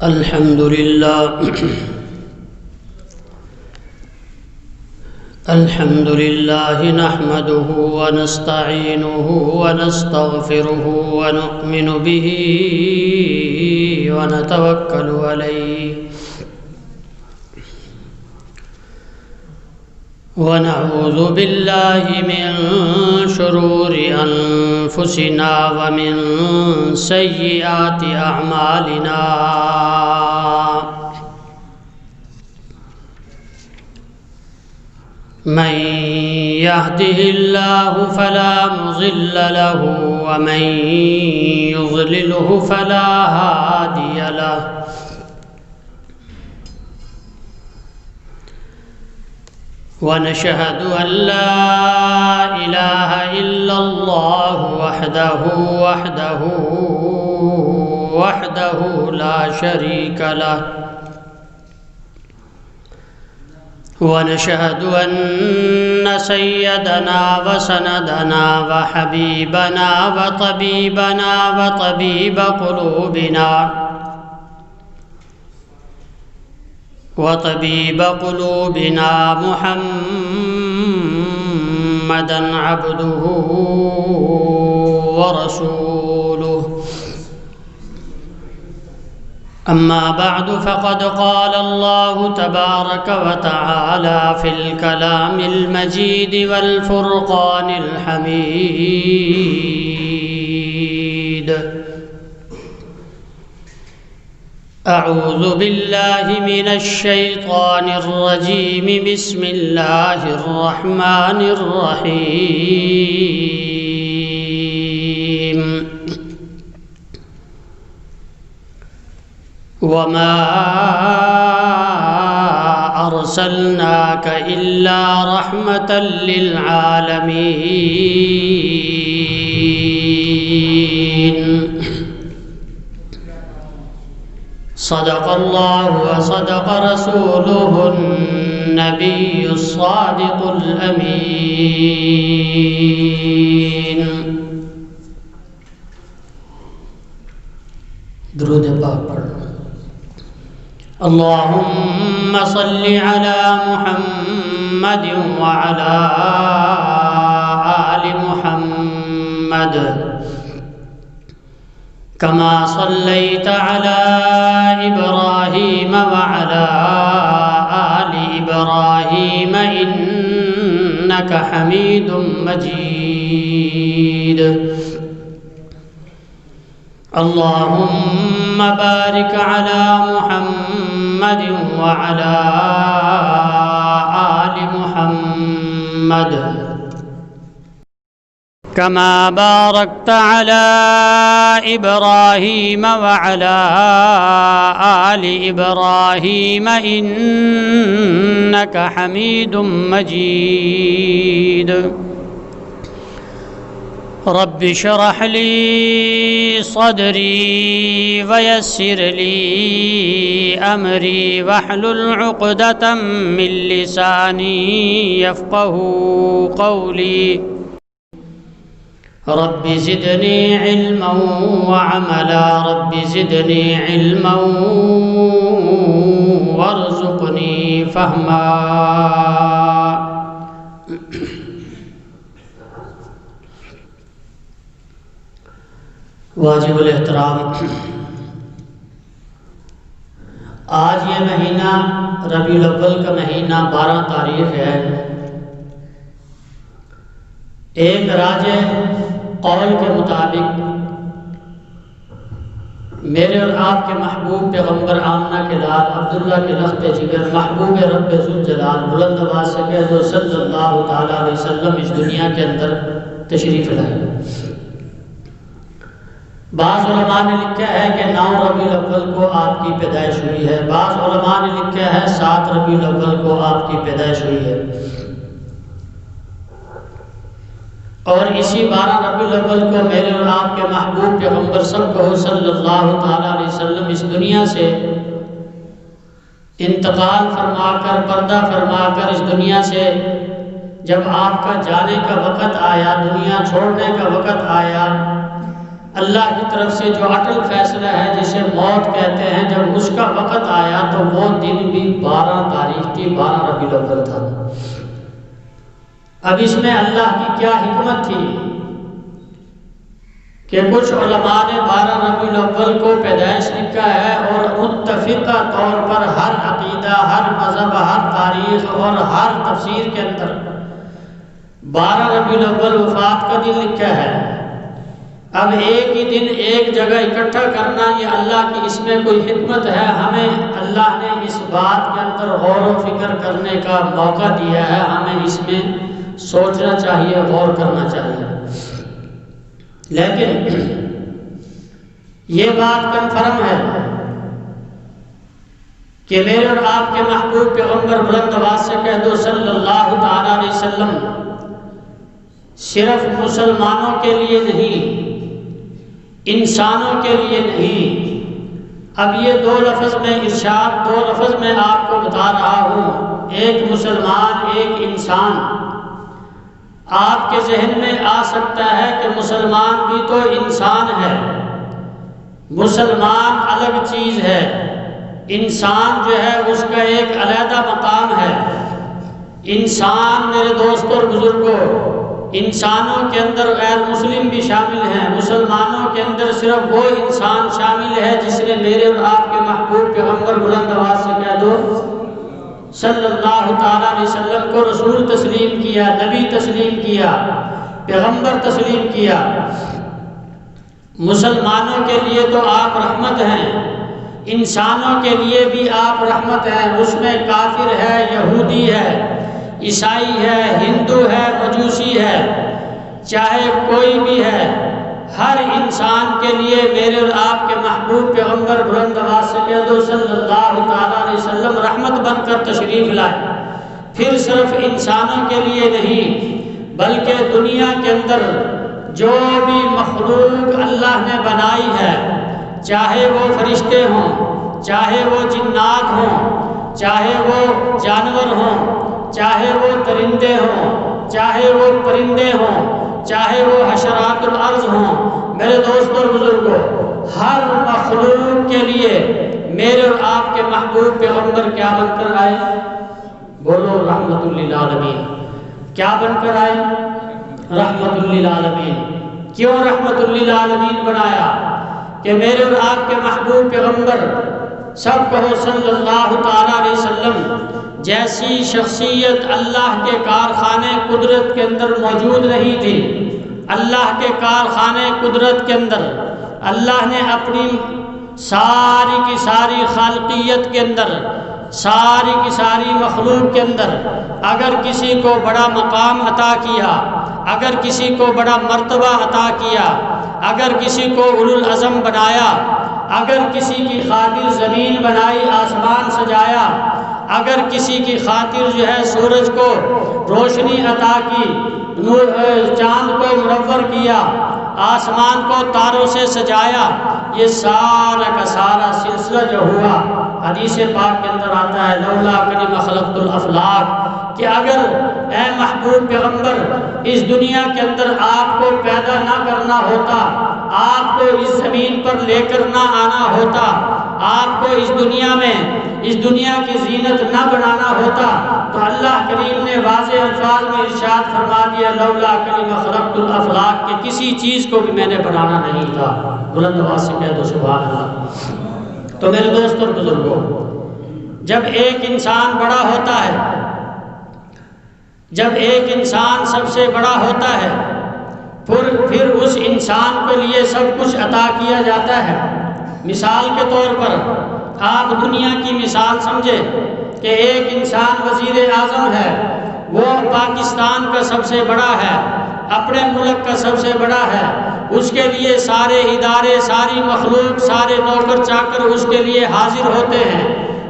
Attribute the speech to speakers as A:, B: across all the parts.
A: الحمد لله نحمده ونستعينه ونستغفره ونؤمن به ونتوكل عليه ونعوذ بالله من شرور أنفسنا ومن سيئات أعمالنا من يهده الله فلا مضل له ومن يضلله فلا هادي له ونشهد أن لا إله إلا الله وحده لا شريك له ونشهد أن سيدنا وسندنا وحبيبنا وطبيب قلوبنا محمدًا عبده ورسوله أما بعد فقد قال الله تبارك وتعالى في الكلام المجيد والفرقان الحميد أعوذ بالله من الشيطان الرجيم بسم الله الرحمن الرحيم وما أرسلناك إلا رحمة للعالمين صدق الله وصدق رسوله النبي الصادق الأمين درود پاک پڑھ اللهم صل على محمد وعلى آل محمد كما صليت على إبراهيم وعلى آل إبراهيم إنك حميد مجيد اللهم بارك على محمد وعلى آل محمد كما باركت على إبراهيم وعلى آل إبراهيم إنك حميد مجيد رب اشرح لي صدري ويسر لي أمري واحلل عقدة من لساني يفقهوا قولي رب زدني علما وعملا رب زدني علما وارزقني فهما واجب الاحترام، آج یہ مہینہ ربیع الاول کا مہینہ 12 تاریخ ہے۔ ایک راجح قول کے مطابق میرے اور آپ کے محبوب پیغمبر آمنہ کے لال عبداللہ کے لخت جگر محبوب رب ذوالجلال بلند آواز سے کہہ دو صلی اللہ تعالیٰ علیہ وسلم اس دنیا کے اندر تشریف لائے۔ بعض علماء نے لکھا ہے کہ 9 ربیع الاول کو آپ کی پیدائش ہوئی ہے، بعض علماء نے لکھا ہے 7 ربیع الاول کو آپ کی پیدائش ہوئی ہے، اور اسی 12 ربیع الاول کو میرے اور آپ کے محبوب پیغمبر صلی اللہ تعالیٰ علیہ وسلم اس دنیا سے انتقال فرما کر پردہ فرما کر اس دنیا سے جب آپ کا جانے کا وقت آیا، دنیا چھوڑنے کا وقت آیا، اللہ کی طرف سے جو اٹل فیصلہ ہے جسے موت کہتے ہیں، جب اس کا وقت آیا تو وہ دن بھی 12 تاریخ کی 12 ربیع الاول تھا۔ اب اس میں اللہ کی کیا حکمت تھی کہ کچھ علماء نے 12 ربیع الاول کو پیدائش لکھا ہے، اور متفقہ طور پر ہر عقیدہ، ہر مذہب، ہر تاریخ اور ہر تفسیر کے اندر 12 ربیع الاول وفات کا دن لکھا ہے۔ اب ایک ہی دن ایک جگہ اکٹھا کرنا، یہ اللہ کی اس میں کوئی حکمت ہے؟ ہمیں اللہ نے اس بات کے اندر غور و فکر کرنے کا موقع دیا ہے، ہمیں اس میں سوچنا چاہیے، غور کرنا چاہیے۔ لیکن یہ بات کنفرم ہے کہ میرے اور آپ کے محبوب پیغمبر بلند آواز سے کہہ دو صلی اللہ تعالی علیہ وسلم صرف مسلمانوں کے لیے نہیں، انسانوں کے لیے نہیں۔ اب یہ دو لفظ میں ارشاد، دو لفظ میں آپ کو بتا رہا ہوں، ایک مسلمان، ایک انسان۔ آپ کے ذہن میں آ سکتا ہے کہ مسلمان بھی تو انسان ہے، مسلمان الگ چیز ہے، انسان جو ہے اس کا ایک علیحدہ مقام ہے۔ انسان میرے دوستوں اور بزرگوں، انسانوں کے اندر غیر مسلم بھی شامل ہیں، مسلمانوں کے اندر صرف وہ انسان شامل ہے جس نے میرے اور آپ کے محبوب پیغمبر بلند آواز سے کہہ دو صلی اللہ تعالیٰ علیہ وسلم کو رسول تسلیم کیا، نبی تسلیم کیا، پیغمبر تسلیم کیا۔ مسلمانوں کے لیے تو آپ رحمت ہیں، انسانوں کے لیے بھی آپ رحمت ہیں۔ اس میں کافر ہے، یہودی ہے، عیسائی ہے، ہندو ہے، مجوسی ہے، چاہے کوئی بھی ہے، ہر انسان کے لیے میرے اور آپ کے محبوب پیغمبر بلند آواز سے کہہ دو صلی اللہ تعالیٰ علیہ وسلم رحمت بن کر تشریف لائے۔ پھر صرف انسانوں کے لیے نہیں بلکہ دنیا کے اندر جو بھی مخلوق اللہ نے بنائی ہے، چاہے وہ فرشتے ہوں، چاہے وہ جنات ہوں، چاہے وہ جانور ہوں، چاہے وہ درندے ہوں، چاہے وہ پرندے ہوں، چاہے وہ حشرات الارض ہوں، میرے دوستوں اور بزرگوں، ہر مخلوق کے لیے میرے اور آپ کے محبوب پیغمبر کیا بن کر آئے؟ بولو رحمت للعالمین۔ کیا بن کر آئے؟ رحمت للعالمین۔ کیوں رحمت للعالمین بنایا؟ کہ میرے اور آپ کے محبوب پیغمبر سب کہو صلی اللہ تعالیٰ علیہ وسلم جیسی شخصیت اللہ کے کارخانے قدرت کے اندر موجود نہیں تھی۔ اللہ کے کارخانے قدرت کے اندر اللہ نے اپنی ساری کی ساری خالقیت کے اندر، ساری کی ساری مخلوق کے اندر اگر کسی کو بڑا مقام عطا کیا، اگر کسی کو بڑا مرتبہ عطا کیا، اگر کسی کو اولو العزم بنایا، اگر کسی کی خاطر زمین بنائی، آسمان سجایا، اگر کسی کی خاطر جو ہے سورج کو روشنی عطا کی، چاند کو منور کیا، آسمان کو تاروں سے سجایا، یہ سارا کا سارا سلسلہ جو ہوا حدیث پاک کے اندر آتا ہے لولا کنی خلقت الافلاق، کہ اگر اے محبوب پیغمبر اس دنیا کے اندر آپ کو پیدا نہ کرنا ہوتا، آپ کو اس زمین پر لے کر نہ آنا ہوتا، آپ کو اس دنیا میں اس دنیا کی زینت نہ بنانا ہوتا، تو اللہ کریم نے واضح الفاظ میں ارشاد فرما دیا لولا کنی خلقت الافلاق، کہ کسی چیز کو بھی میں نے بنانا نہیں تھا۔ بلند آواز سے کہہ دو سبحان اللہ۔ تو میرے دوست اور بزرگوں، جب ایک انسان بڑا ہوتا ہے، جب ایک انسان سب سے بڑا ہوتا ہے، پھر اس انسان کے لیے سب کچھ عطا کیا جاتا ہے۔ مثال کے طور پر آپ دنیا کی مثال سمجھے کہ ایک انسان وزیر اعظم ہے، وہ پاکستان کا سب سے بڑا ہے، اپنے ملک کا سب سے بڑا ہے، اس کے لیے سارے ادارے، ساری مخلوق، سارے نوکر چاکر اس کے لیے حاضر ہوتے ہیں،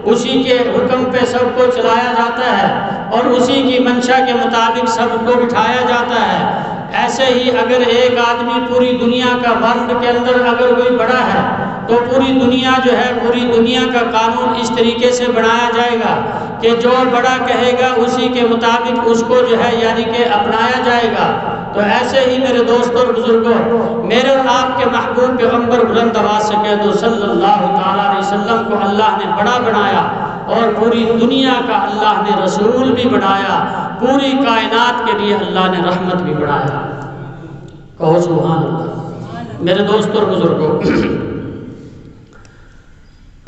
A: اسی کے حکم پہ سب کو چلایا جاتا ہے اور اسی کی منشا کے مطابق سب کو بٹھایا جاتا ہے۔ ایسے ہی اگر ایک آدمی پوری دنیا کا ورلڈ کے اندر اگر کوئی بڑا ہے تو پوری دنیا جو ہے، پوری دنیا کا قانون اس طریقے سے بنایا جائے گا کہ جو بڑا کہے گا اسی کے مطابق اس کو جو ہے یعنی کہ اپنایا جائے گا۔ تو ایسے ہی میرے دوستوں اور بزرگوں، میرے اور آپ کے محبوب پیغمبر بلند آواز سے کہہ دو صلی اللہ تعالیٰ علیہ وسلم کو اللہ نے بڑا بنایا، اور پوری دنیا کا اللہ نے رسول بھی بنایا، پوری کائنات کے لیے اللہ نے رحمت بھی بنایا۔ کہو سبحان اللہ۔ میرے دوستوں اور بزرگوں،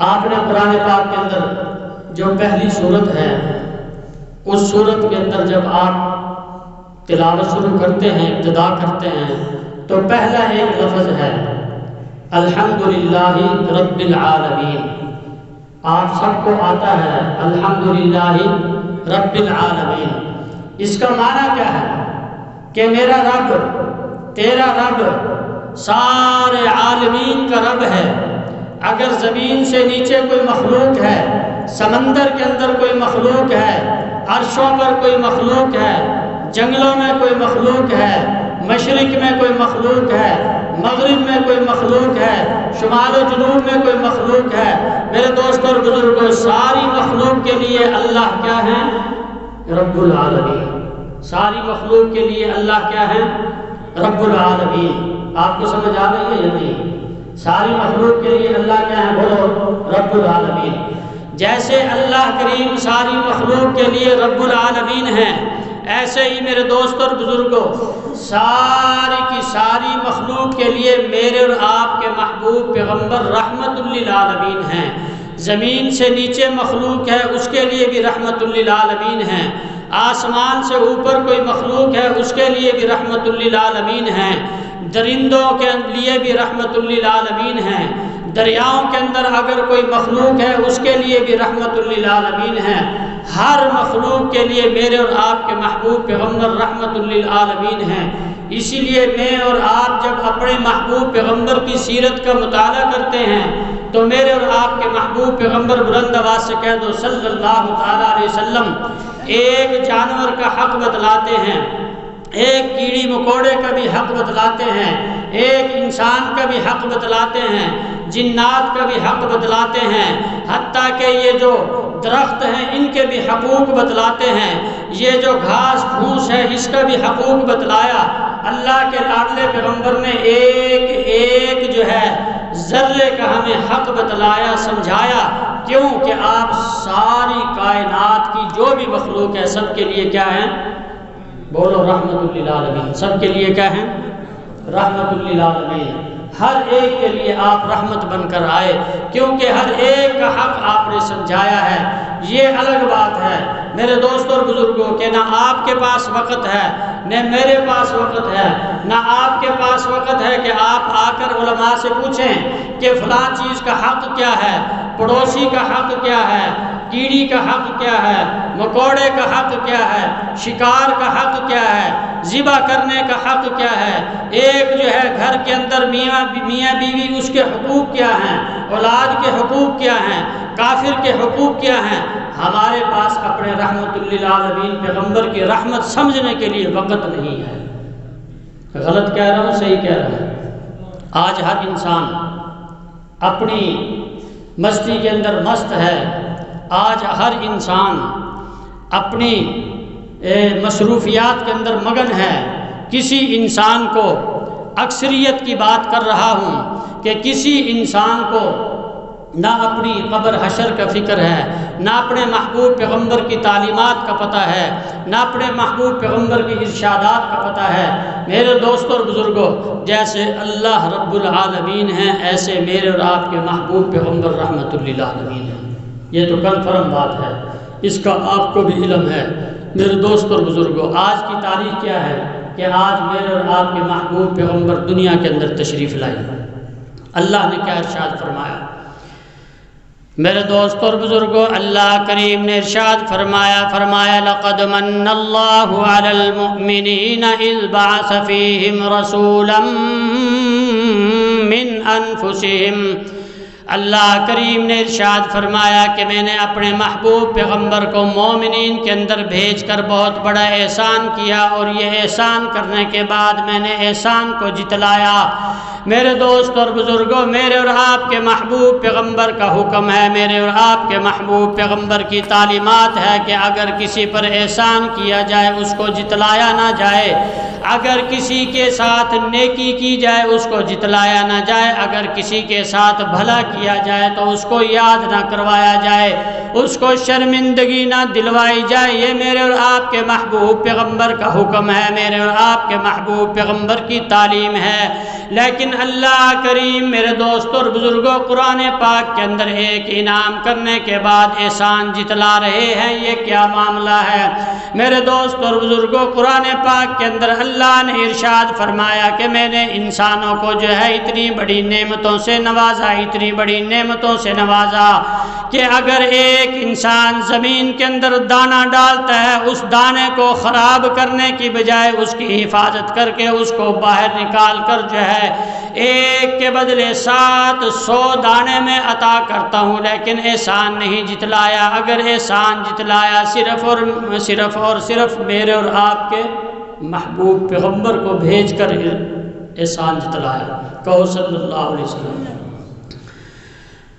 A: آپ نے قرآن پاک کے اندر جو پہلی سورت ہے، اس سورت کے اندر جب آپ تلاوت شروع کرتے ہیں، ابتدا کرتے ہیں، تو پہلا ایک لفظ ہے الحمدللہ رب العالمین۔ آپ سب کو آتا ہے الحمدللہ رب العالمین۔ اس کا معنی کیا ہے کہ میرا رب، تیرا رب سارے عالمین کا رب ہے۔ اگر زمین سے نیچے کوئی مخلوق ہے، سمندر کے اندر کوئی مخلوق ہے، عرشوں پر کوئی مخلوق ہے، جنگلوں میں کوئی مخلوق ہے، مشرق میں کوئی مخلوق ہے، مغرب میں کوئی مخلوق ہے، شمال و جنوب میں کوئی مخلوق ہے، میرے دوستوں اور بزرگوں، ساری مخلوق کے لیے اللہ کیا ہے؟ رب العالمین۔ ساری مخلوق کے لیے اللہ کیا ہے؟ رب العالمین۔ آپ کو سمجھ آ رہی ہے یا نہیں؟ ساری مخلوق کے لیے اللہ کیا ہے؟ بولو رب العالمین۔ جیسے اللہ کریم ساری مخلوق کے لیے رب العالمین ہیں، ایسے ہی میرے دوستوں اور بزرگوں، ساری کی ساری مخلوق کے لیے میرے اور آپ کے محبوب پیغمبر رحمت للعالمین ہیں۔ زمین سے نیچے مخلوق ہے، اس کے لیے بھی رحمت للعالمین ہیں۔ آسمان سے اوپر کوئی مخلوق ہے، اس کے لیے بھی رحمت للعالمین ہیں۔ درندوں کے لیے بھی رحمت للعالمین ہیں۔ دریاؤں کے اندر اگر کوئی مخلوق ہے، اس کے لیے بھی رحمت للعالمین ہے۔ ہر مخلوق کے لیے میرے اور آپ کے محبوب پیغمبر رحمت للعالمین ہیں۔ اسی لیے میں اور آپ جب اپنے محبوب پیغمبر کی سیرت کا مطالعہ کرتے ہیں تو میرے اور آپ کے محبوب پیغمبر بلند آواز سے کہہ دو صلی اللہ تعالیٰ علیہ وسلم ایک جانور کا حق بتلاتے ہیں، ایک کیڑی مکوڑے کا بھی حق بتلاتے ہیں، ایک انسان کا بھی حق بتلاتے ہیں، جنات کا بھی حق بتلاتے ہیں، حتیٰ کہ یہ جو درخت ہیں ان کے بھی حقوق بتلاتے ہیں، یہ جو گھاس پھوس ہے اس کا بھی حقوق بتلایا۔ اللہ کے لاڈلے پیغمبر نے ایک ایک جو ہے ذرے کا ہمیں حق بتلایا، سمجھایا۔ کیوں کہ آپ ساری کائنات کی جو بھی مخلوق ہے سب کے لیے کیا ہے؟ بولو رحمت للعالمین۔ سب کے لیے کیا ہے؟ رحمت للعالمین۔ ہر ایک کے لیے آپ رحمت بن کر آئے، کیونکہ ہر ایک کا حق آپ نے سمجھایا ہے۔ یہ الگ بات ہے میرے دوستوں اور بزرگوں کہ نہ آپ کے پاس وقت ہے، نہ میرے پاس وقت ہے، نہ آپ کے پاس وقت ہے کہ آپ آ کر علماء سے پوچھیں کہ فلاں چیز کا حق کیا ہے، پڑوسی کا حق کیا ہے، کیڑی کا حق کیا ہے، مکوڑے کا حق کیا ہے، شکار کا حق کیا ہے، ذبح کرنے کا حق کیا ہے، ایک جو ہے گھر کے اندر میاں بیوی اس کے حقوق کیا ہیں، اولاد کے حقوق کیا ہیں، کافر کے حقوق کیا ہیں۔ ہمارے پاس اپنے رحمت للعالمین پیغمبر کی رحمت سمجھنے کے لیے وقت نہیں ہے۔ غلط کہہ رہا ہوں صحیح کہہ رہا ہوں؟ آج ہر انسان اپنی مستی کے اندر مست ہے، آج ہر انسان اپنی مصروفیات کے اندر مگن ہے۔ کسی انسان کو اکثریت کی بات کر رہا ہوں کہ کسی انسان کو نہ اپنی قبر حشر کا فکر ہے، نہ اپنے محبوب پیغمبر کی تعلیمات کا پتہ ہے، نہ اپنے محبوب پیغمبر کی ارشادات کا پتہ ہے۔ میرے دوستوں اور بزرگوں، جیسے اللہ رب العالمین ہیں ایسے میرے اور آپ کے محبوب پیغمبر رحمت للعالمین ہیں۔ یہ تو کنفرم بات ہے، اس کا آپ کو بھی علم ہے۔ میرے دوستوں اور بزرگوں، آج کی تاریخ کیا ہے کہ آج میرے اور آپ کے محبوب پیغمبر دنیا کے اندر تشریف لائے۔ اللہ نے کیا ارشاد فرمایا؟ میرے دوستوں اور بزرگوں، اللہ کریم نے ارشاد فرمایا لقد من اللہ علی المؤمنین اذ بعث فیہم رسولا من انفسہم۔ اللہ کریم نے ارشاد فرمایا کہ میں نے اپنے محبوب پیغمبر کو مومنین کے اندر بھیج کر بہت بڑا احسان کیا، اور یہ احسان کرنے کے بعد میں نے احسان کو جتلایا۔ میرے دوست اور بزرگوں، میرے اور آپ کے محبوب پیغمبر کا حکم ہے، میرے اور آپ کے محبوب پیغمبر کی تعلیمات ہے کہ اگر کسی پر احسان کیا جائے اس کو جتلایا نہ جائے، اگر کسی کے ساتھ نیکی کی جائے اس کو جتلایا نہ جائے، اگر کسی کے ساتھ بھلا کیا جائے تو اس کو یاد نہ کروایا جائے، اس کو شرمندگی نہ دلوائی جائے۔ یہ میرے اور آپ کے محبوب پیغمبر کا حکم ہے، میرے اور آپ کے محبوب پیغمبر کی تعلیم ہے۔ لیکن اللہ کریم میرے دوستوں اور بزرگوں قرآن پاک کے اندر ایک انعام کرنے کے بعد احسان جتلا رہے ہیں، یہ کیا معاملہ ہے؟ میرے دوست اور بزرگوں قرآن پاک کے اندر اللہ نے ارشاد فرمایا کہ میں نے انسانوں کو جو ہے اتنی بڑی نعمتوں سے نوازا، اتنی بڑی نعمتوں سے نوازا کہ اگر ایک انسان زمین کے اندر دانہ ڈالتا ہے، اس دانے کو خراب کرنے کی بجائے اس کی حفاظت کر کے اس کو باہر نکال کر جو ہے ایک کے بدلے 700 دانے میں عطا کرتا ہوں، لیکن احسان نہیں جتلایا۔ اگر احسان جتلایا صرف میرے اور آپ کے محبوب پیغمبر کو بھیج کر احسان جتلایا، کہو صلی اللہ علیہ وسلم۔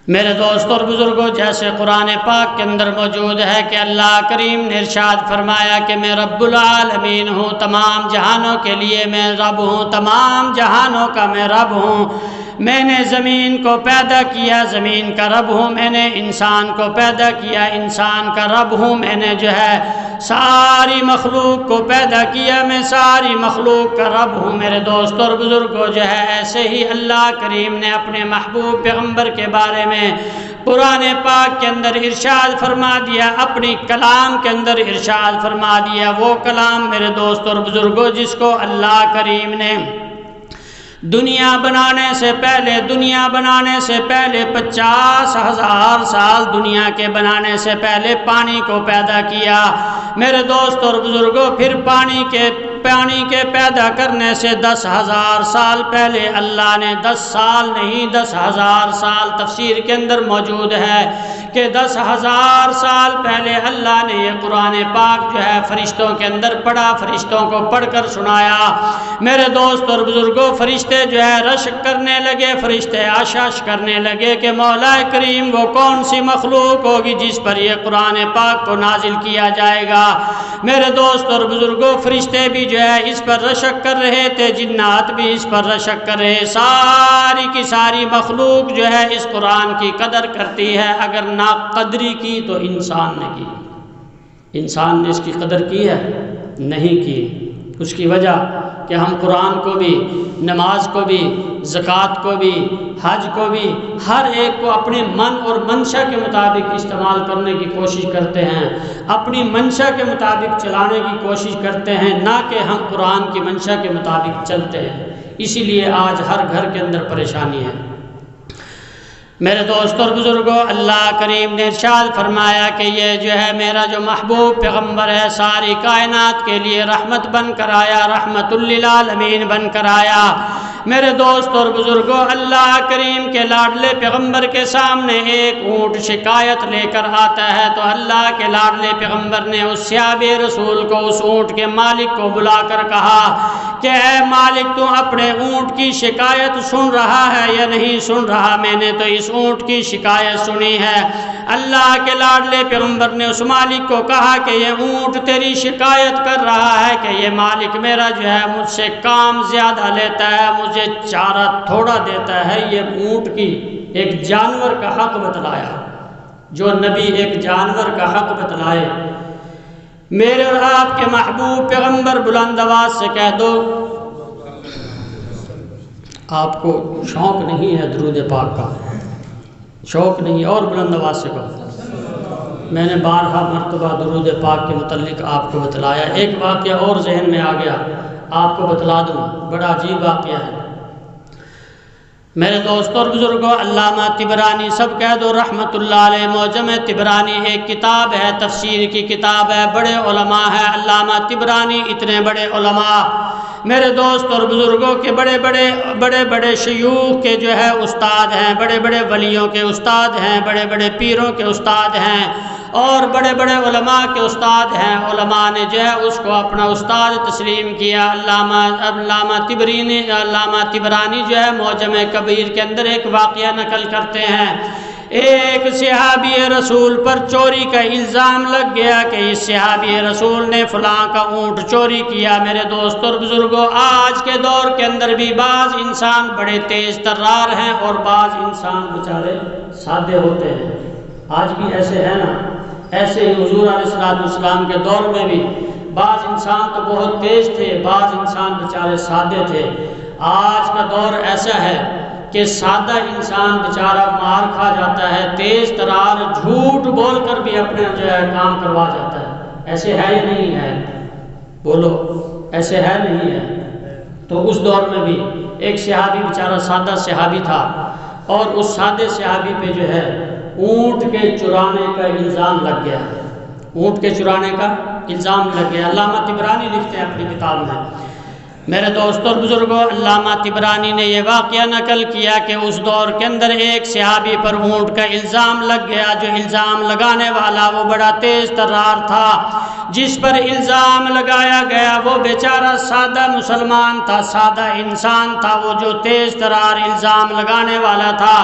A: میرے دوستوں اور بزرگوں، جیسے قرآن پاک کے اندر موجود ہے کہ اللہ کریم نے ارشاد فرمایا کہ میں رب العالمین ہوں، تمام جہانوں کے لیے میں رب ہوں، تمام جہانوں کا میں رب ہوں۔ میں نے زمین کو پیدا کیا، زمین کا رب ہوں، میں نے انسان کو پیدا کیا، انسان کا رب ہوں، میں نے جو ہے ساری مخلوق کو پیدا کیا، میں ساری مخلوق کا رب ہوں۔ میرے دوستوں اور بزرگوں، جو ہے ایسے ہی اللہ کریم نے اپنے محبوب پیغمبر کے بارے میں قرآن پاک کے اندر ارشاد فرما دیا، اپنی کلام کے اندر ارشاد فرما دیا۔ وہ کلام میرے دوستوں اور بزرگوں جس کو اللہ کریم نے دنیا بنانے سے پہلے 50,000 سال دنیا کے بنانے سے پہلے پانی کو پیدا کیا۔ میرے دوست اور بزرگوں، پھر پانی کے پیدا کرنے سے 10,000 سال پہلے اللہ نے 10 سال نہیں 10,000 سال تفسیر کے اندر موجود ہے کہ 10,000 سال پہلے اللہ نے یہ قرآن پاک جو ہے فرشتوں کے اندر پڑھا، فرشتوں کو پڑھ کر سنایا۔ میرے دوست اور بزرگوں، فرشتے جو ہے رشک کرنے لگے، فرشتے آشش کرنے لگے کہ مولا کریم وہ کون سی مخلوق ہوگی جس پر یہ قرآن پاک کو نازل کیا جائے گا۔ میرے دوست اور بزرگوں، فرشتے بھی جو ہے اس پر رشک کر رہے تھے، جنات بھی اس پر رشک کر رہے، ساری کی ساری مخلوق جو ہے اس قرآن کی قدر کرتی ہے، اگر نا قدری کی تو انسان نے کی۔ انسان نے اس کی قدر کی ہے؟ نہیں کی۔ اس کی وجہ کہ ہم قرآن کو بھی، نماز کو بھی، زکوٰۃ کو بھی، حج کو بھی، ہر ایک کو اپنے من اور منشا کے مطابق استعمال کرنے کی کوشش کرتے ہیں، اپنی منشا کے مطابق چلانے کی کوشش کرتے ہیں، نہ کہ ہم قرآن کی منشا کے مطابق چلتے ہیں۔ اسی لیے آج ہر گھر کے اندر پریشانی ہے۔ میرے دوستوں اور بزرگوں، اللہ کریم نے ارشاد فرمایا کہ یہ جو ہے میرا جو محبوب پیغمبر ہے ساری کائنات کے لیے رحمت بن کر آیا، رحمت للعالمین بن کر آیا۔ میرے دوست اور بزرگوں، اللہ کریم کے لاڈلے پیغمبر کے سامنے ایک اونٹ شکایت لے کر آتا ہے تو اللہ کے لاڈلے پیغمبر نے اس صحابہ رسول کو، اس اونٹ کے مالک کو بلا کر کہا کہ اے مالک، تو اپنے اونٹ کی شکایت سن رہا ہے یا نہیں سن رہا؟ میں نے تو اس اونٹ کی شکایت سنی ہے۔ اللہ کے لاڈلے پیغمبر نے اس مالک کو کہا کہ یہ اونٹ تیری شکایت کر رہا ہے کہ یہ مالک میرا جو ہے مجھ سے کام زیادہ لیتا ہے، مجھے چارہ تھوڑا دیتا ہے۔ یہ اونٹ کی ایک جانور کا حق بتلایا۔ جو نبی ایک جانور کا حق بتلائے، میرے اور آپ کے محبوب پیغمبر بلند آواز سے کہہ دو، آپ کو شوق نہیں ہے درود پاک کا؟ شوق نہیں، اور بلند آواز سے کہو۔ میں نے بارہا مرتبہ درود پاک کے متعلق آپ کو بتلایا۔ ایک واقعہ اور ذہن میں آ گیا، آپ کو بتلا دوں، بڑا عجیب واقعہ ہے۔ میرے دوستوں اور بزرگوں، علامہ طبرانی، سب کہہ دو رحمت اللہ علیہ، معجم طبرانی ایک کتاب ہے، تفسیر کی کتاب ہے، بڑے علماء ہیں علامہ طبرانی، اتنے بڑے علماء میرے دوست اور بزرگوں کے بڑے بڑے شیوخ کے جو ہے استاد ہیں، بڑے بڑے ولیوں کے استاد ہیں، بڑے بڑے پیروں کے استاد ہیں۔ اور بڑے بڑے علماء کے استاد ہیں، علماء نے جو ہے اس کو اپنا استاد تسلیم کیا۔ علامہ طبرانی جو ہے معجم کبیر کے اندر ایک واقعہ نقل کرتے ہیں، ایک صحابی رسول پر چوری کا الزام لگ گیا کہ اس صحابی رسول نے فلاں کا اونٹ چوری کیا۔ میرے دوستوں اور بزرگوں، آج کے دور کے اندر بھی بعض انسان بڑے تیز ترار ہیں اور بعض انسان بیچارے سادے ہوتے ہیں۔ آج بھی ایسے ہیں نا، ایسے ہی حضور علیہ السلام کے دور میں بھی بعض انسان تو بہت تیز تھے، بعض انسان بیچارے سادے تھے۔ آج کا دور ایسا ہے کہ سادہ انسان بیچارہ مار کھا جاتا ہے، تیز ترار جھوٹ بول کر بھی اپنے جو ہے کام کروا جاتا ہے۔ ایسے ہے یا نہیں ہے؟ بولو، ایسے ہے نہیں ہے؟ تو اس دور میں بھی ایک صحابی بیچارہ سادہ صحابی تھا، اور اس سادے صحابی پہ جو ہے اونٹ کے چرانے کا الزام لگ گیا، اونٹ کے چرانے کا الزام لگ گیا۔ علامہ طبرانی لکھتے ہیں اپنی کتاب میں، میرے دوستوں اور بزرگوں، علامہ طبرانی نے یہ واقعہ نقل کیا کہ اس دور کے اندر ایک صحابی پر اونٹ کا الزام لگ گیا۔ جو الزام لگانے والا وہ بڑا تیز ترار تھا، جس پر الزام لگایا گیا وہ بیچارہ سادہ مسلمان تھا، سادہ انسان تھا۔ وہ جو تیز ترار الزام لگانے والا تھا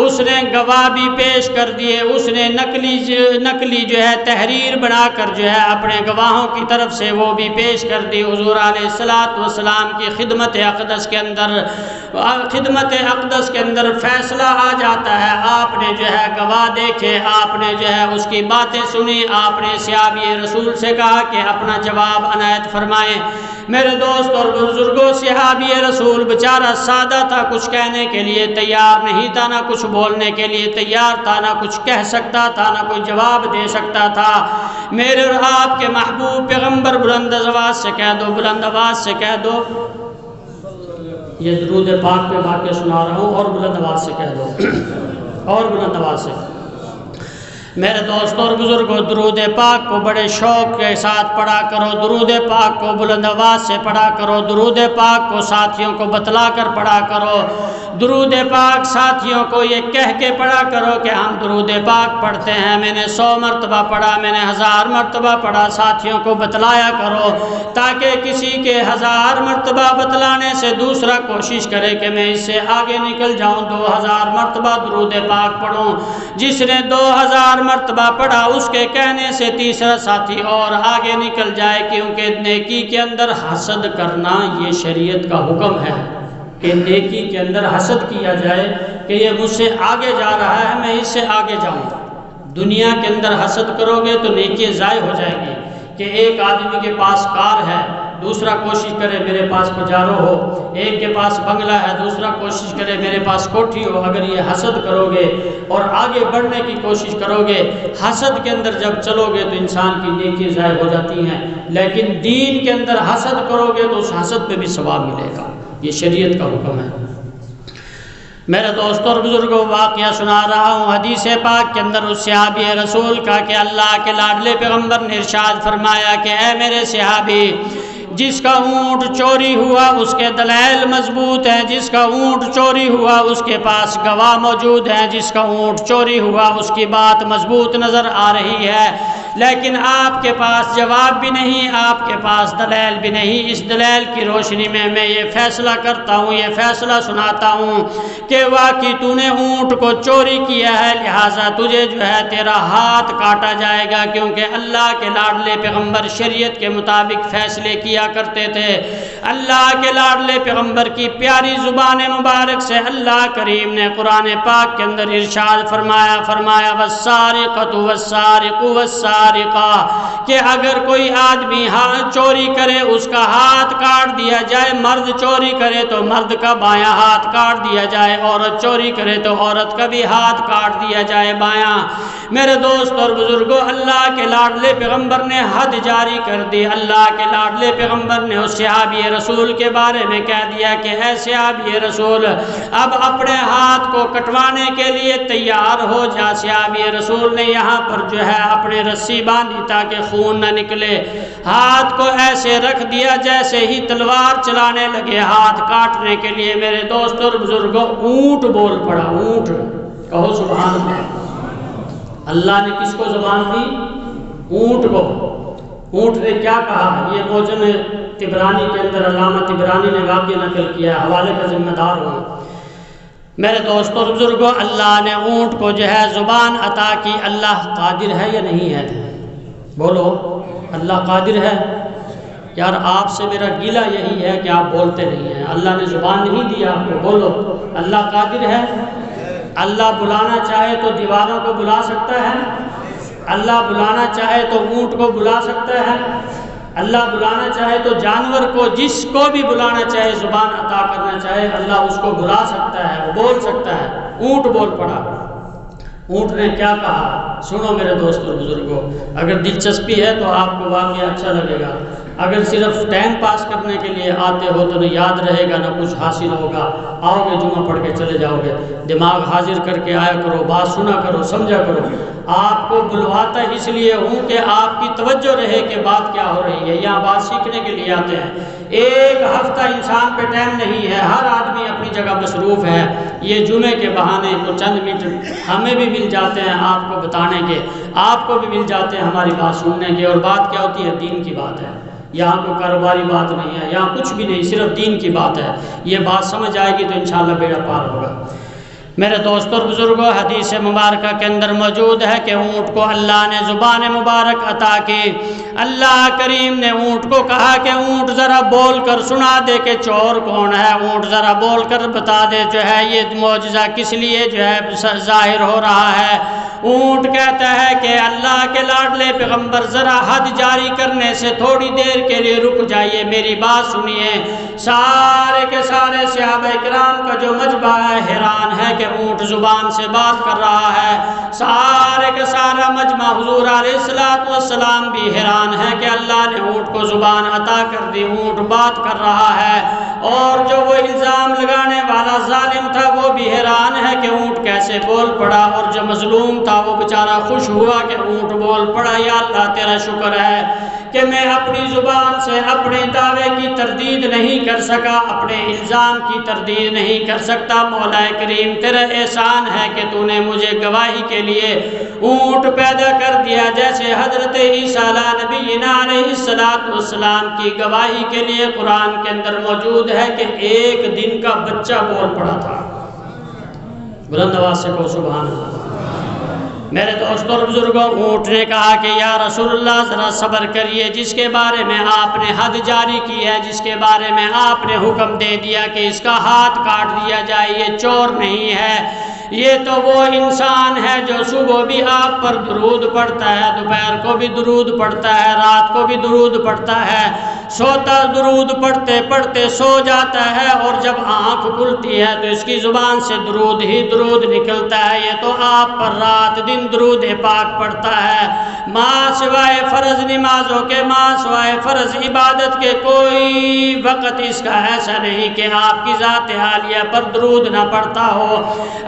A: اس نے گواہ بھی پیش کر دیے، اس نے نقلی جو ہے تحریر بنا کر جو ہے اپنے گواہوں کی طرف سے وہ بھی پیش کر دی۔ حضور علیہ السلام کی خدمت اقدس کے اندر فیصلہ آ جاتا ہے۔ آپ نے جو ہے گواہ دیکھے، آپ نے جو ہے اس کی باتیں سنی، آپ نے صحابی رسول سے کہا کہ اپنا جواب عنایت فرمائیں۔ میرے دوست اور بزرگوں، صحابی رسول بیچارہ سادہ تھا، کچھ کہنے کے لیے تیار نہیں تھا، نہ کچھ بولنے کے لیے تیار تھا، نہ کچھ کہہ سکتا تھا، نہ کوئی جواب دے سکتا تھا۔ میرے اور آپ کے محبوب پیغمبر بلند آواز سے کہہ دو، بلند آواز سے کہہ دو، یہ درود پاک پہ واقعہ سنا رہا ہوں، اور بلند آواز سے کہہ دو، اور بلند آواز سے۔ میرے دوستوں اور بزرگوں، درود پاک کو بڑے شوق کے ساتھ پڑھا کرو، درود پاک کو بلند آواز سے پڑھا کرو، درود پاک کو ساتھیوں کو بتلا کر پڑھا کرو، درود پاک ساتھیوں کو یہ کہہ کے پڑھا کرو کہ ہم درود پاک پڑھتے ہیں، میں نے 100 مرتبہ پڑھا، میں نے 1000 مرتبہ پڑھا، ساتھیوں کو بتلایا کرو، تاکہ کسی کے 1000 مرتبہ بتلانے سے دوسرا کوشش کرے کہ میں اس سے آگے نکل جاؤں، 2000 مرتبہ درود پاک پڑھوں۔ جس نے 2000 مرتبہ پڑھا اس کے کہنے سے تیسرا ساتھی اور آگے نکل جائے، کیونکہ نیکی کے اندر حسد کرنا یہ شریعت کا حکم ہے کہ نیکی کے اندر حسد کیا جائے کہ یہ مجھ سے آگے جا رہا ہے، میں اس سے آگے جاؤں۔ دنیا کے اندر حسد کرو گے تو نیکی ضائع ہو جائے گی، کہ ایک آدمی کے پاس کار ہے، دوسرا کوشش کرے میرے پاس پجارو ہو، ایک کے پاس بنگلہ ہے، دوسرا کوشش کرے میرے پاس کوٹھی ہو۔ اگر یہ حسد کرو گے اور آگے بڑھنے کی کوشش کرو گے، حسد کے اندر جب چلو گے تو انسان کی نیکی ضائع ہو جاتی ہیں، لیکن دین کے اندر حسد کرو گے تو اس حسد پہ بھی ثواب ملے گا، یہ شریعت کا حکم ہے۔ میرے دوستوں اور بزرگوں، واقعہ سنا رہا ہوں حدیث پاک کے اندر اس صحابی رسول کا کہ اللہ کے لاڈلے پیغمبر نے ارشاد فرمایا کہ اے میرے صحابی، جس کا اونٹ چوری ہوا اس کے دلائل مضبوط ہیں، جس کا اونٹ چوری ہوا اس کے پاس گواہ موجود ہیں، جس کا اونٹ چوری ہوا اس کی بات مضبوط نظر آ رہی ہے، لیکن آپ کے پاس جواب بھی نہیں، آپ کے پاس دلیل بھی نہیں۔ اس دلیل کی روشنی میں یہ فیصلہ کرتا ہوں، یہ فیصلہ سناتا ہوں کہ واقعی تو نے اونٹ کو چوری کیا ہے، لہٰذا تجھے جو ہے تیرا ہاتھ کاٹا جائے گا، کیونکہ اللہ کے لاڈلے پیغمبر شریعت کے مطابق فیصلے کیا کرتے تھے۔ اللہ کے لاڈلے پیغمبر کی پیاری زبان مبارک سے اللہ کریم نے قرآن پاک کے اندر ارشاد فرمایا والسارقۃ والسارق والسارقہ، کہ اگر کوئی آدمی چوری کرے اس کا ہاتھ کاٹ دیا جائے، مرد چوری کرے تو مرد کا بایاں ہاتھ کاٹ دیا جائے، عورت چوری کرے تو عورت کا بھی ہاتھ کاٹ دیا جائے بایاں۔ میرے دوست اور بزرگوں، اللہ کے لاڈلے پیغمبر نے حد جاری کر دی۔ اللہ کے لاڈلے پیغمبر نے اس صحابی رسول کے بارے میں کہہ دیا کہ اے صحابی رسول، اب اپنے ہاتھ کو کٹوانے کے لیے تیار ہو جا۔ صحابی رسول نے یہاں پر جو ہے اپنے رسی باندھی تاکہ خون نہ نکلے، ہاتھ کو ایسے رکھ دیا جیسے ہی تلوار چلانے لگے ہاتھ کاٹنے کے لیے۔ میرے دوست اور بزرگوں، اونٹ بول پڑا، اونٹ، کہو سبحان اللہ۔ اللہ نے کس کو زبان دی؟ اونٹ کو۔ اونٹ نے کیا کہا؟ یہ موجم طبرانی کے اندر علامہ طبرانی نے واقعہ نقل کیا ہے، حوالے کا ذمہ دار ہوں۔ میرے دوستوں اور بزرگوں، اللہ نے اونٹ کو جو ہے زبان عطا کی۔ اللہ قادر ہے یا نہیں ہے؟ بولو، اللہ قادر ہے؟ یار آپ سے میرا گلہ یہی ہے کہ آپ بولتے نہیں ہیں۔ اللہ نے زبان نہیں دی آپ کو، بولو اللہ قادر ہے؟ اللہ بلانا چاہے تو دیواروں کو بلا سکتا ہے، اللہ بلانا چاہے تو اونٹ کو بلا سکتا ہے، اللہ بلانا چاہے تو جانور کو، جس کو بھی بلانا چاہے، زبان عطا کرنا چاہے، اللہ اس کو بلا سکتا ہے، وہ بول سکتا ہے۔ اونٹ بول پڑا۔ اونٹ نے کیا کہا؟ سنو میرے دوستوں بزرگوں، اگر دلچسپی ہے تو آپ کو واقعہ اچھا لگے گا، اگر صرف ٹائم پاس کرنے کے لیے آتے ہو تو نہ یاد رہے گا نہ کچھ حاصل ہوگا۔ آؤ گے جمعہ پڑھ کے چلے جاؤ گے، دماغ حاضر کر کے آیا کرو، بات سنا کرو، سمجھا کرو۔ آپ کو بلواتا اس لیے ہوں کہ آپ کی توجہ رہے کہ بات کیا ہو رہی ہے۔ یہاں بات سیکھنے کے لیے آتے ہیں۔ ایک ہفتہ انسان پہ ٹائم نہیں ہے، ہر آدمی اپنی جگہ مصروف ہے۔ یہ جمعے کے بہانے تو چند منٹ ہمیں بھی مل جاتے ہیں آپ کو بتانے کے، آپ کو بھی مل جاتے ہیں ہماری بات سننے کے۔ اور بات کیا ہوتی ہے؟ دین کی بات ہے۔ یہاں کوئی کاروباری بات نہیں ہے، یہاں کچھ بھی نہیں، صرف دین کی بات ہے۔ یہ بات سمجھ آئے گی تو انشاءاللہ بیڑا پار ہوگا۔ میرے دوستوں اور بزرگوں، حدیث مبارکہ کے اندر موجود ہے کہ اونٹ کو اللہ نے زبان مبارک عطا کی۔ اللہ کریم نے اونٹ کو کہا کہ اونٹ ذرا بول کر سنا دے کہ چور کون ہے، اونٹ ذرا بول کر بتا دے جو ہے یہ معجزہ کس لیے جو ہے ظاہر ہو رہا ہے۔ اونٹ کہتا ہے کہ اللہ کے لاڈلے پیغمبر ذرا حد جاری کرنے سے تھوڑی دیر کے لیے رک جائیے، میری بات سنیے۔ سارے کے سارے صحابہ کرام کا جو مجمع ہے حیران ہے کہ اونٹ زبان سے بات کر رہا ہے۔ سارے کا سارا مجمع حضور علیہ السلام بھی حیران ہے کہ اللہ نے اونٹ کو زبان عطا کر دی، اونٹ بات کر رہا ہے۔ اور جو وہ الزام لگانے والا ظالم تھا وہ بھی حیران ہے کہ اونٹ کیسے بول پڑا، اور جو مظلوم تھا وہ بیچارہ خوش ہوا کہ اونٹ بول پڑا۔ یا اللہ تیرا شکر ہے کہ میں اپنی زبان سے اپنے دعوے کی تردید نہیں کر سکا، اپنے الزام کی تردید نہیں کر سکتا۔ مولا کریم تیرا احسان ہے کہ تو نے مجھے گواہی کے لیے اونٹ پیدا کر دیا، جیسے حضرت عیسیٰ نبینا علیہ السلام کی گواہی کے لیے قرآن کے اندر موجود ہے کہ ایک دن کا بچہ بول پڑا تھا۔ بلند آواز سے کہو سبحان اللہ۔ میرے دوستوں اور بزرگوں، اونٹ نے کہا کہ یا رسول اللہ ذرا صبر کریے، جس کے بارے میں آپ نے حد جاری کی ہے، جس کے بارے میں آپ نے حکم دے دیا کہ اس کا ہاتھ کاٹ دیا جائے، یہ چور نہیں ہے، یہ تو وہ انسان ہے جو صبح بھی آپ پر درود پڑھتا ہے، دوپہر کو بھی درود پڑھتا ہے، رات کو بھی درود پڑھتا ہے، سوتا درود پڑھتے پڑھتے سو جاتا ہے، اور جب آنکھ کھلتی ہے تو اس کی زبان سے درود ہی درود نکلتا ہے۔ یہ تو آپ پر رات دن درود پاک پڑھتا ہے، ماں سوائے فرض نمازوں کے، ماں سوائے فرض عبادت کے کوئی وقت اس کا ایسا نہیں کہ آپ کی ذات عالیہ پر درود نہ پڑھتا ہو۔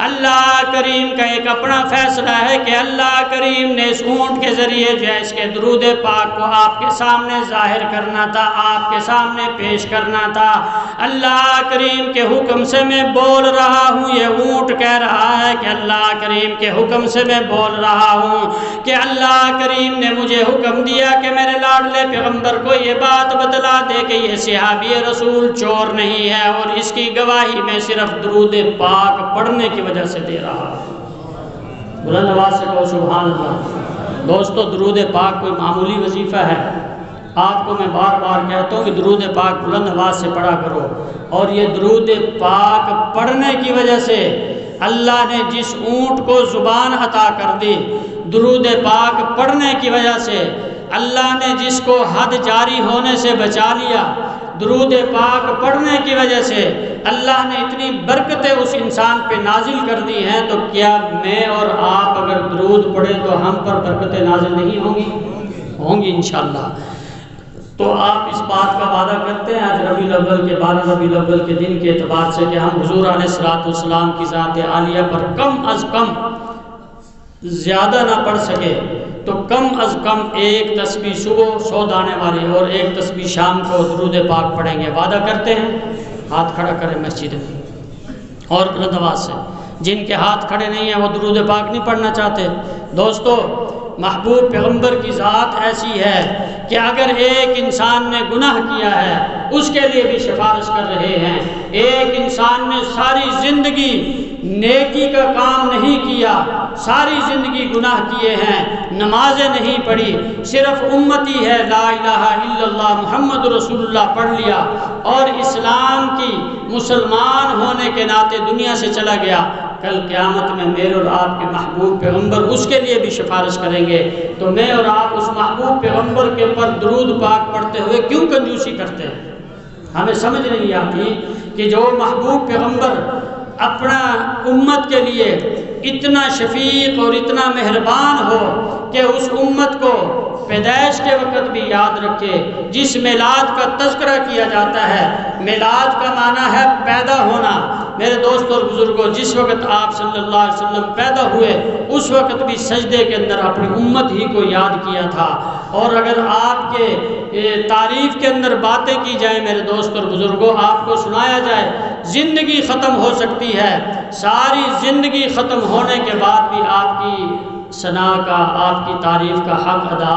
A: اللہ کریم کا ایک اپنا فیصلہ ہے کہ اللہ کریم نے اس اونٹ کے ذریعے جو ہے اس کے درود پاک کو آپ کے سامنے ظاہر کرنا تھا، آپ کے سامنے پیش کرنا تھا۔ اللہ کریم کے حکم سے میں بول رہا ہوں، یہ اونٹ کہہ رہا ہے کہ اللہ کریم کے حکم سے میں بول رہا ہوں کہ اللہ کریم نے مجھے حکم دیا کہ میرے لاڈلے پیغمبر کو یہ بات بتلا دے کہ یہ صحابی رسول چور نہیں ہے، اور اس کی گواہی میں صرف درود پاک پڑھنے کی وجہ سے دے رہا ہوں۔ بلند آواز سے کہو سبحان اللہ۔ دوستو، درود پاک کوئی معمولی وظیفہ ہے؟ آپ کو میں بار بار کہتا ہوں کہ درود پاک بلند آواز سے پڑھا کرو، اور یہ درود پاک پڑھنے کی وجہ سے اللہ نے جس اونٹ کو زبان عطا کر دی، درود پاک پڑھنے کی وجہ سے اللہ نے جس کو حد جاری ہونے سے بچا لیا، درود پاک پڑھنے کی وجہ سے اللہ نے اتنی برکتیں اس انسان پہ نازل کر دی ہیں، تو کیا میں اور آپ اگر درود پڑھیں تو ہم پر برکتیں نازل نہیں ہوں گی؟ ہوں گی انشاءاللہ۔ تو آپ اس بات کا وعدہ کرتے ہیں آج ربیع الاول کے 12 ربیع الاول کے دن کے اعتبار سے کہ ہم حضور علیہ السلام کی ذات عالیہ پر کم از کم، زیادہ نہ پڑھ سکے تو کم از کم ایک تسبیح صبح 100 دانے والی اور ایک تسبیح شام کو درود پاک پڑھیں گے۔ وعدہ کرتے ہیں؟ ہاتھ کھڑا کریں مسجد میں اور بلند آواز سے۔ جن کے ہاتھ کھڑے نہیں ہیں وہ درود پاک نہیں پڑھنا چاہتے؟ دوستو، محبوب پیغمبر کی ذات ایسی ہے کہ اگر ایک انسان نے گناہ کیا ہے اس کے لیے بھی سفارش کر رہے ہیں۔ ایک انسان نے ساری زندگی نیکی کا کام نہیں کیا، ساری زندگی گناہ کیے ہیں، نمازیں نہیں پڑھی، صرف امتی ہے، لا الہ الا اللہ محمد رسول اللہ پڑھ لیا اور اسلام کی مسلمان ہونے کے ناطے دنیا سے چلا گیا، کل قیامت میں میرے اور آپ کے محبوب پیغمبر اس کے لیے بھی سفارش کریں گے۔ تو میں اور آپ اس محبوب پیغمبر کے پر درود پاک پڑھتے ہوئے کیوں کنجوسی کرتے ہیں؟ ہمیں سمجھ نہیں آتی کہ جو محبوب پیغمبر اپنا امت کے لیے اتنا شفیق اور اتنا مہربان ہو کہ اس امت کو پیدائش کے وقت بھی یاد رکھے، جس میلاد کا تذکرہ کیا جاتا ہے، میلاد کا معنی ہے پیدا ہونا۔ میرے دوست اور بزرگوں، جس وقت آپ صلی اللہ علیہ وسلم پیدا ہوئے اس وقت بھی سجدے کے اندر اپنی امت ہی کو یاد کیا تھا۔ اور اگر آپ کے تعریف کے اندر باتیں کی جائیں میرے دوست اور بزرگوں، آپ کو سنایا جائے، زندگی ختم ہو سکتی ہے، ساری زندگی ختم ہونے کے بعد بھی آپ کی ثنا کا، آپ کی تعریف کا حق ادا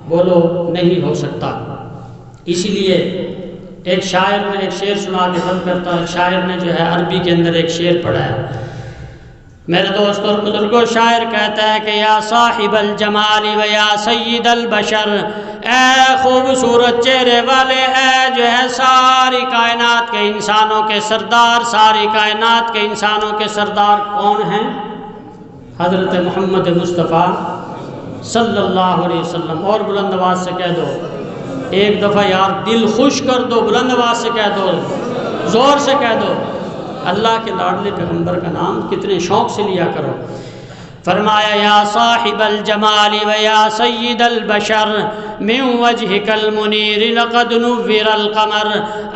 A: بولو نہیں ہو سکتا۔ اسی لیے ایک شاعر نے ایک شعر سنا کے ختم کرتا ہے، شاعر نے جو ہے عربی کے اندر ایک شعر پڑھا ہے میرے دوست اور بزرگوں۔ شاعر کہتا ہے کہ یا صاحب الجمال و یا سید البشر، اے خوبصورت چہرے والے، اے جو ہے ساری کائنات کے انسانوں کے سردار، ساری کائنات کے انسانوں کے سردار کون ہیں؟ حضرت محمد مصطفیٰ صلی اللہ علیہ وسلم۔ اور بلند آواز سے کہہ دو، ایک دفعہ یار دل خوش کر دو، بلند آواز سے کہہ دو، زور سے کہہ دو، اللہ کے لاڈلے پیغمبر کا نام کتنے شوق سے لیا کرو۔ فرمایا یا صاحب الجمال و یا سید البشر من وجهک المنیر لقد نور القمر۔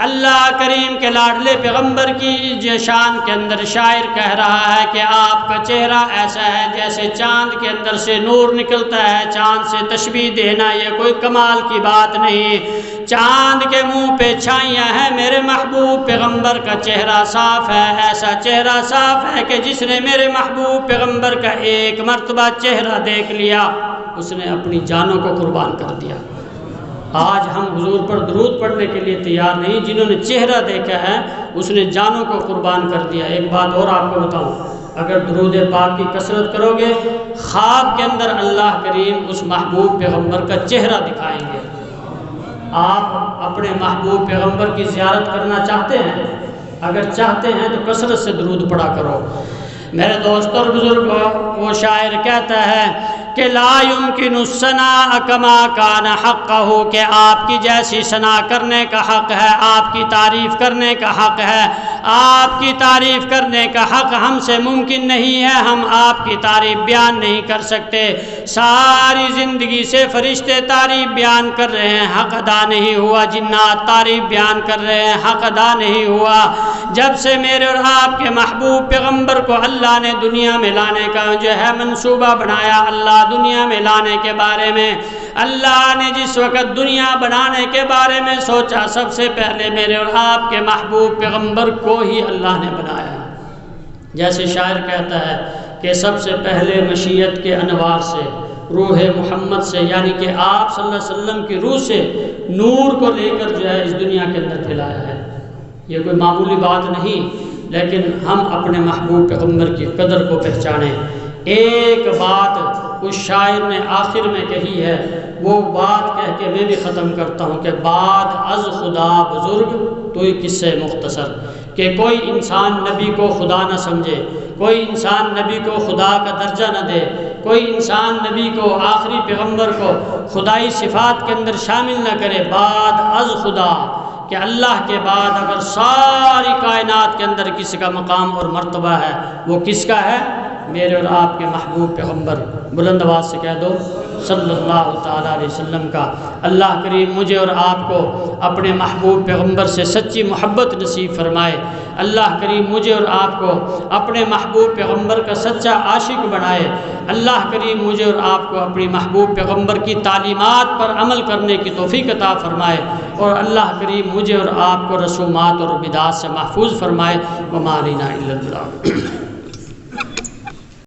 A: اللہ کریم کے لاڈلے پیغمبر کی شان کے اندر شاعر کہہ رہا ہے کہ آپ کا چہرہ ایسا ہے جیسے چاند کے اندر سے نور نکلتا ہے۔ چاند سے تشبیہ دینا یہ کوئی کمال کی بات نہیں، چاند کے منہ پہ چھائیاں ہیں، میرے محبوب پیغمبر کا چہرہ صاف ہے، ایسا چہرہ صاف ہے کہ جس نے میرے محبوب پیغمبر کا ایک مرتبہ چہرہ دیکھ لیا اس نے اپنی جانوں کو قربان کر دیا۔ آج ہم حضور پر درود پڑھنے کے لیے تیار نہیں، جنہوں نے چہرہ دیکھا ہے اس نے جانوں کو قربان کر دیا۔ ایک بات اور آپ کو بتاؤں، اگر درود پاک کی کثرت کرو گے، خواب کے اندر اللہ کریم اس محبوب پیغمبر کا چہرہ دکھائیں گے۔ آپ اپنے محبوب پیغمبر کی زیارت کرنا چاہتے ہیں؟ اگر چاہتے ہیں تو کثرت سے درود پڑھا کرو۔ میرے دوست اور بزرگوں، وہ شاعر کہتا ہے کہ لا يمكن الثناء كما كان حقه، کہ آپ کی جیسی ثنا کرنے کا حق ہے، آپ کی تعریف کرنے کا حق ہے، آپ کی تعریف کرنے کا حق ہم سے ممکن نہیں ہے، ہم آپ کی تعریف بیان نہیں کر سکتے۔ ساری زندگی سے فرشتے تعریف بیان کر رہے ہیں، حق ادا نہیں ہوا، جنات تعریف بیان کر رہے ہیں، حق ادا نہیں ہوا۔ جب سے میرے اور آپ کے محبوب پیغمبر کو اللہ نے دنیا میں لانے کا جو ہے منصوبہ بنایا، اللہ دنیا میں لانے کے بارے میں اللہ نے جس وقت دنیا بنانے کے بارے میں سوچا، سب سے پہلے میرے اور آپ کے محبوب پیغمبر کو ہی اللہ نے بنایا۔ جیسے شاعر کہتا ہے کہ سب سے پہلے مشیت کے انوار سے، روح محمد سے، یعنی کہ آپ صلی اللہ علیہ وسلم کی روح سے نور کو لے کر جو ہے اس دنیا کے اندر پھیلایا ہے۔ یہ کوئی معمولی بات نہیں، لیکن ہم اپنے محبوب پیغمبر کی قدر کو پہچانیں۔ ایک بات اس شاعر نے آخر میں کہی ہے، وہ بات کہہ کے میں بھی ختم کرتا ہوں کہ بعد از خدا بزرگ توئی قصے مختصر، کہ کوئی انسان نبی کو خدا نہ سمجھے، کوئی انسان نبی کو خدا کا درجہ نہ دے، کوئی انسان نبی کو، آخری پیغمبر کو خدائی صفات کے اندر شامل نہ کرے۔ بعد از خدا، کہ اللہ کے بعد اگر ساری کائنات کے اندر کس کا مقام اور مرتبہ ہے، وہ کس کا ہے؟ میرے اور آپ کے محبوب پیغمبر، بلند آواز سے کہہ دو صلی اللہ تعالیٰ علیہ وسلم کا۔ اللہ کریم مجھے اور آپ کو اپنے محبوب پیغمبر سے سچی محبت نصیب فرمائے۔ اللہ کریم مجھے اور آپ کو اپنے محبوب پیغمبر کا سچا عاشق بنائے۔ اللہ کریم مجھے اور آپ کو اپنی محبوب پیغمبر کی تعلیمات پر عمل کرنے کی توفیق عطا فرمائے، اور اللہ کریم مجھے اور آپ کو رسومات اور بدعات سے محفوظ فرمائے۔ وما علینا الا البلاغ۔